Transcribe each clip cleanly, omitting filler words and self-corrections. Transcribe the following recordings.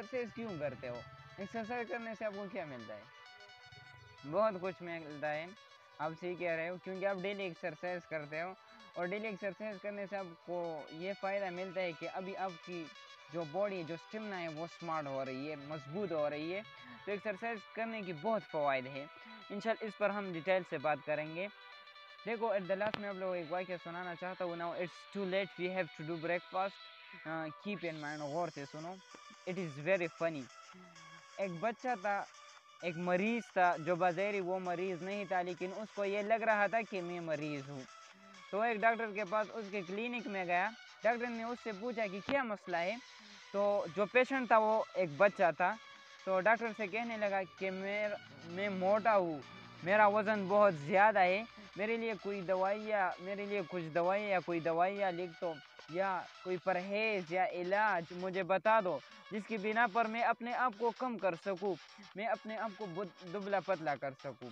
Exercise کیوں کرتے ہو؟ Exercise کرنے سے آپ کو کیا ملتا ہے؟ بہت کچھ ملتا ہے، آپ صحیح کہہ رہے ہو، کیونکہ آپ ڈیلی ایکسرسائز کرتے ہو، اور ڈیلی ایکسرسائز کرنے سے آپ کو یہ فائدہ ملتا ہے کہ ابھی آپ کی جو باڈی جو اسٹیمنا ہے وہ سمارٹ ہو رہی ہے، مضبوط ہو رہی ہے. تو ایکسرسائز کرنے کی بہت فوائد ہے، انشاءاللہ اس پر ہم ڈیٹیل سے بات کریں گے. دیکھو ایٹ دا لاسٹ میں آپ لوگوں کو ایک واقعہ سنانا چاہتا ہوں. Now it's too late we have to do breakfast. Keep in mind, غور سے سنو، اٹ از ویری فنی. ایک بچہ تھا، ایک مریض تھا، جو بظاہر وہ مریض نہیں تھا، لیکن اس کو یہ لگ رہا تھا کہ میں مریض ہوں. تو ایک ڈاکٹر کے پاس اس کے کلینک میں گیا. ڈاکٹر نے اس سے پوچھا کہ کیا مسئلہ ہے. تو جو پیشنٹ تھا وہ ایک بچہ تھا. تو ڈاکٹر سے کہنے لگا کہ میں موٹا ہوں، میرا وزن بہت زیادہ ہے، میرے لیے کچھ دوائیاں لکھ دو، یا کوئی پرہیز یا علاج مجھے بتا دو جس کی بنا پر میں اپنے آپ کو کم کر سکوں، میں اپنے آپ کو دبلا پتلا کر سکوں.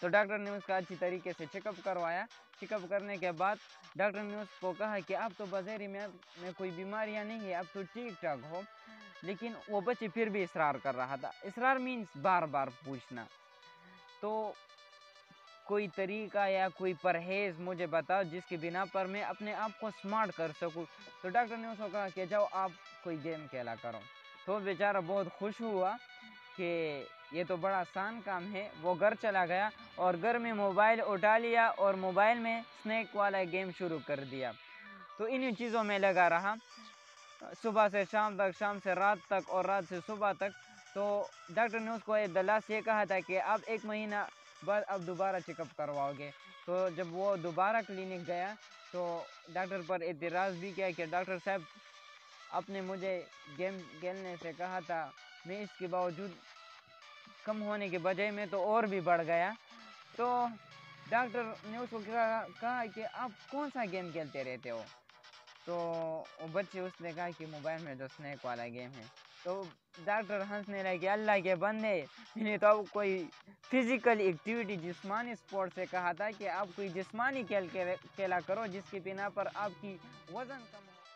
تو ڈاکٹر نے اس کا اچھی طریقے سے چیک اپ کروایا. چیک اپ کرنے کے بعد ڈاکٹر نے اس کو کہا کہ اب تو بظاہر میں کوئی بیماریاں نہیں ہے، اب تو ٹھیک ٹھاک ہو. لیکن وہ بچے پھر بھی اصرار کر رہا تھا. اصرار مینس بار بار پوچھنا. تو کوئی طریقہ یا کوئی پرہیز مجھے بتاؤ جس کی بنا پر میں اپنے آپ کو سمارٹ کر سکوں. تو ڈاکٹر نے اس کو کہا کہ جاؤ آپ کوئی گیم کھیلا کرو. تو بیچارہ بہت خوش ہوا کہ یہ تو بڑا آسان کام ہے. وہ گھر چلا گیا اور گھر میں موبائل اٹھا لیا اور موبائل میں سنیک والا گیم شروع کر دیا. تو انہی چیزوں میں لگا رہا صبح سے شام تک، شام سے رات تک، اور رات سے صبح تک. تو ڈاکٹر نے اس کو دلاس یہ کہا تھا کہ آپ 1 مہینہ بعد اب دوبارہ چیک اپ کرواؤ گے. تو جب وہ دوبارہ کلینک گیا تو ڈاکٹر پر اعتراض بھی کیا کہ ڈاکٹر صاحب آپ نے مجھے گیم کھیلنے سے کہا تھا، میں اس کے باوجود کم ہونے کے بجائے میں تو اور بھی بڑھ گیا. تو ڈاکٹر نے اس کو کہا کہ آپ کون سا گیم کھیلتے رہتے ہو. تو اس نے کہا کہ موبائل میں جو سنیک والا گیم ہے. تو ڈاکٹر ہنسنے لگے، اللہ کے بندے، میں نے تو کوئی فزیکل ایکٹیویٹی، جسمانی اسپورٹ سے کہا تھا کہ آپ کوئی جسمانی کھیل کھیلا کرو جس کی بنا پر آپ کی وزن کم ہو.